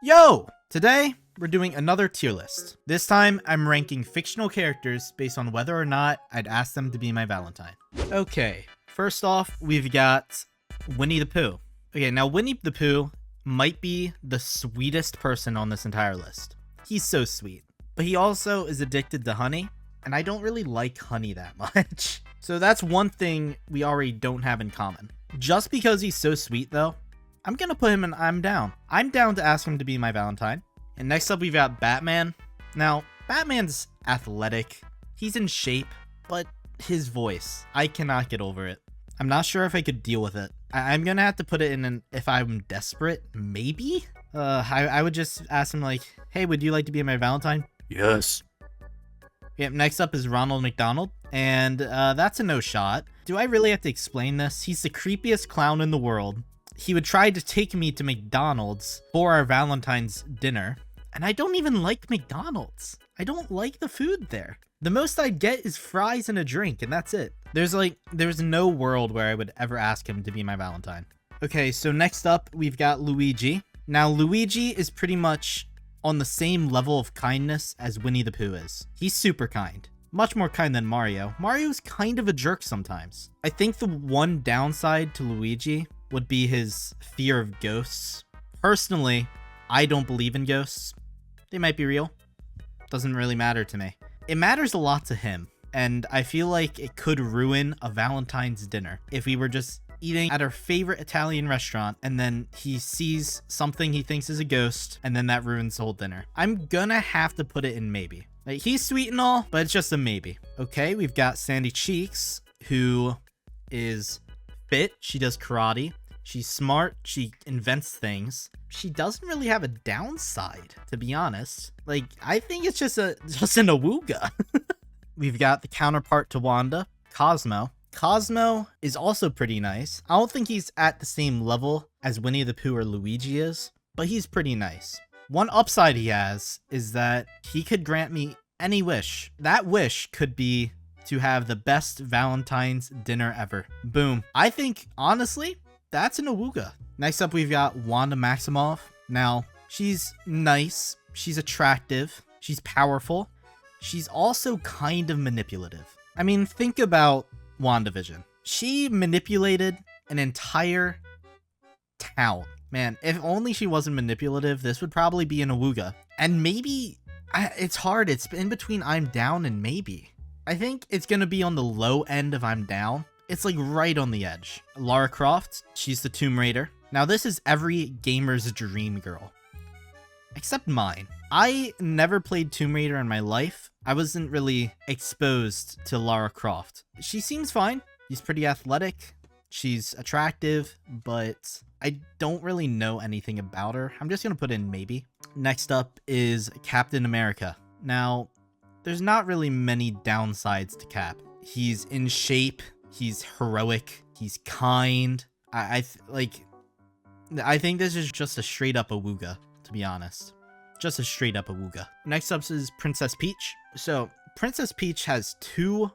Yo! Today, we're doing another tier list. This time, I'm ranking fictional characters based on whether or not I'd ask them to be my Valentine. Okay, first off, we've got Winnie the Pooh. Okay, now Winnie the Pooh might be the sweetest person on this entire list. He's so sweet. But he also is addicted to honey, and I don't really like honey that much. So that's one thing we already don't have in common. Just because he's so sweet, though, I'm gonna put him in I'm down. I'm down to ask him to be my Valentine. And next up, we've got Batman. Now, Batman's athletic. He's in shape, but his voice, I cannot get over it. I'm not sure if I could deal with it. I'm gonna have to put it in an if I'm desperate, maybe? I would just ask him like, hey, would you like to be my Valentine? Yes. Yep, next up is Ronald McDonald, and that's a no shot. Do I really have to explain this? He's the creepiest clown in the world. He would try to take me to McDonald's for our Valentine's dinner, and I don't even like McDonald's. I don't like the food there. The most I'd get is fries and a drink, and that's it. There's no world where I would ever ask him to be my Valentine. Okay, so next up, we've got Luigi. Now, Luigi is pretty much on the same level of kindness as Winnie the Pooh is. He's super kind. Much more kind than Mario. Mario's kind of a jerk sometimes. I think the one downside to Luigi would be his fear of ghosts. Personally, I don't believe in ghosts. They might be real. Doesn't really matter to me. It matters a lot to him, and I feel like it could ruin a Valentine's dinner if we were just eating at our favorite Italian restaurant and then he sees something he thinks is a ghost and then that ruins the whole dinner. I'm gonna have to put it in maybe. Like, he's sweet and all, but it's just a maybe. Okay, we've got Sandy Cheeks, who is fit. She does karate. She's smart. She invents things. She doesn't really have a downside, to be honest. Like, I think it's just an awooga. We've got the counterpart to Wanda, Cosmo. Cosmo is also pretty nice. I don't think he's at the same level as Winnie the Pooh or Luigi is, but he's pretty nice. One upside he has is that he could grant me any wish. That wish could be to have the best Valentine's dinner ever. Boom. I think, honestly, that's an awooga. Next up, we've got Wanda Maximoff. Now, she's nice. She's attractive. She's powerful. She's also kind of manipulative. I mean, think about WandaVision. She manipulated an entire town. Man, if only she wasn't manipulative, this would probably be an awooga. And maybe, it's hard. It's in between I'm down and maybe. I think it's going to be on the low end of I'm down. It's like right on the edge. Lara Croft, she's the Tomb Raider. Now this is every gamer's dream girl. Except mine. I never played Tomb Raider in my life. I wasn't really exposed to Lara Croft. She seems fine. She's pretty athletic. She's attractive, but I don't really know anything about her. I'm just gonna put in maybe. Next up is Captain America. Now, there's not really many downsides to Cap. He's in shape. He's heroic. He's kind. I think this is just a straight up awooga, to be honest. Just a straight up awooga. Next up is Princess Peach. So, Princess Peach has two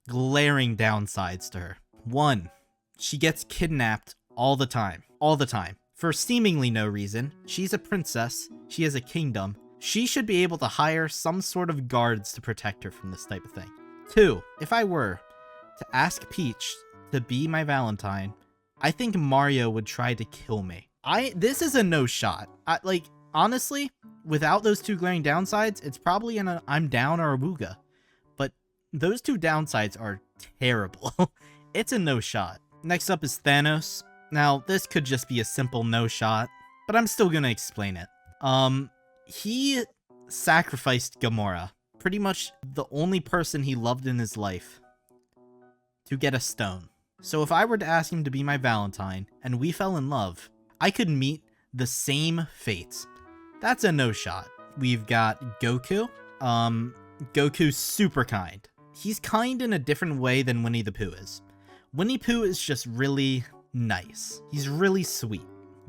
glaring downsides to her. One, she gets kidnapped all the time. All the time. For seemingly no reason. She's a princess. She has a kingdom. She should be able to hire some sort of guards to protect her from this type of thing. Two, if I were to ask Peach to be my Valentine, I think Mario would try to kill me. This is a no shot. Honestly, without those two glaring downsides, it's probably an I'm down or a awooga. But those two downsides are terrible. It's a no shot. Next up is Thanos. Now, this could just be a simple no shot, but I'm still gonna explain it. He sacrificed Gamora, pretty much the only person he loved in his life, to get a stone. So if I were to ask him to be my Valentine, and we fell in love, I could meet the same fate. That's a no shot. We've got Goku. Goku's super kind. He's kind in a different way than Winnie the Pooh is. Winnie Pooh is just really nice. He's really sweet.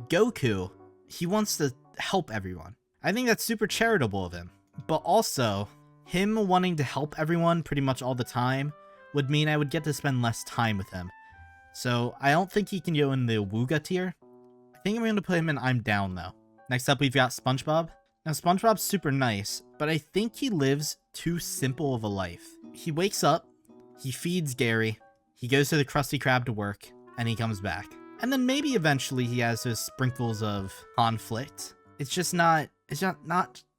Goku, he wants to help everyone. I think that's super charitable of him. But also, him wanting to help everyone pretty much all the time would mean I would get to spend less time with him. So I don't think he can go in the awooga tier. I think I'm going to put him in I'm down though. Next up, we've got SpongeBob. Now, SpongeBob's super nice, but I think he lives too simple of a life. He wakes up, he feeds Gary, he goes to the Krusty Krab to work, and he comes back. And then maybe eventually he has those sprinkles of conflict. It's just not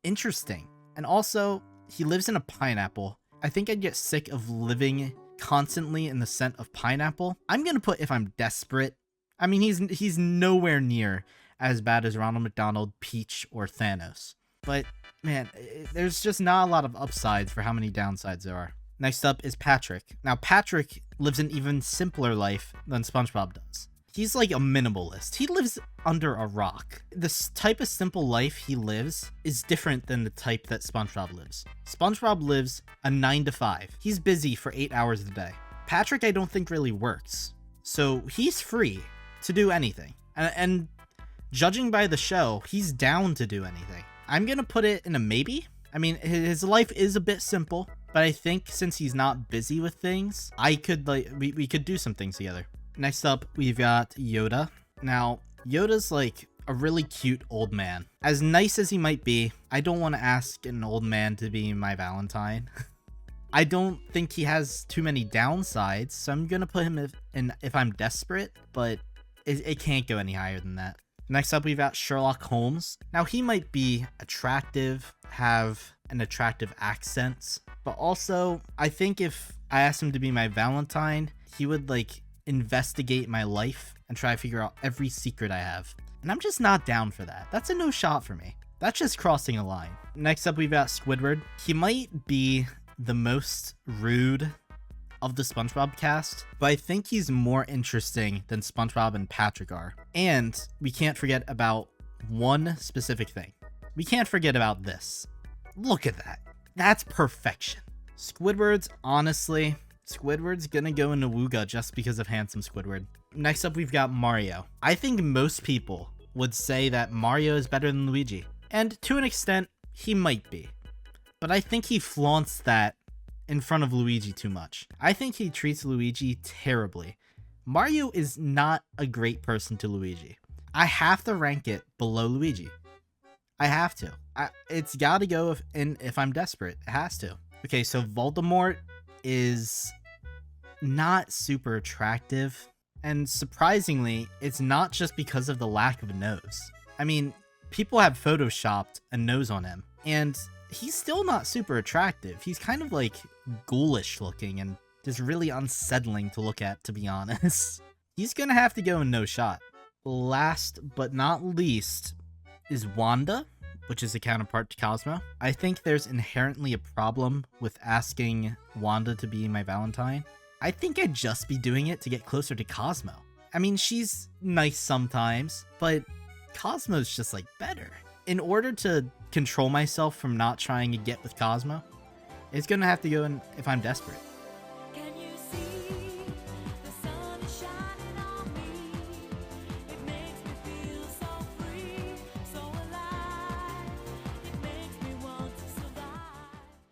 interesting. And also, he lives in a pineapple. I think I'd get sick of living constantly in the scent of pineapple. I'm gonna put if I'm desperate. I mean, he's nowhere near as bad as Ronald McDonald, Peach, or Thanos. But man, there's just not a lot of upsides for how many downsides there are. Next up is Patrick. Now, Patrick lives an even simpler life than SpongeBob does. He's like a minimalist. He lives under a rock. This type of simple life he lives is different than the type that SpongeBob lives. SpongeBob lives a 9 to 5. He's busy for 8 hours a day. Patrick, I don't think really works. So he's free to do anything. And judging by the show, he's down to do anything. I'm gonna put it in a maybe. I mean, his life is a bit simple, but I think since he's not busy with things, I could we could do some things together. Next up, we've got Yoda. Now, Yoda's like a really cute old man. As nice as he might be, I don't want to ask an old man to be my Valentine. I don't think he has too many downsides, so I'm gonna put him in if I'm desperate, but it can't go any higher than that. Next up, we've got Sherlock Holmes. Now, he might be attractive, have an attractive accent, but also, I think if I asked him to be my Valentine, he would like investigate my life and try to figure out every secret I have. And I'm just not down for that. That's a no shot for me. That's just crossing a line. Next up, we've got Squidward. He might be the most rude of the SpongeBob cast, but I think he's more interesting than SpongeBob and Patrick are. And we can't forget about one specific thing. We can't forget about this. Look at that. That's perfection. Squidward's gonna go into Wooga just because of handsome Squidward. Next up, we've got Mario. I think most people would say that Mario is better than Luigi. And to an extent, he might be. But I think he flaunts that in front of Luigi too much. I think he treats Luigi terribly. Mario is not a great person to Luigi. I have to rank it below Luigi. I have to. It's gotta go if I'm desperate. It has to. Okay, so Voldemort is not super attractive, and surprisingly, it's not just because of the lack of a nose. I mean, people have photoshopped a nose on him, and he's still not super attractive. He's kind of like ghoulish looking and just really unsettling to look at, to be honest. He's gonna have to go in no shot. Last but not least is Wanda, which is a counterpart to Cosmo. I think there's inherently a problem with asking Wanda to be my Valentine. I think I'd just be doing it to get closer to Cosmo. I mean, she's nice sometimes, but Cosmo's just like better. In order to control myself from not trying to get with Cosmo, it's gonna have to go in if I'm desperate.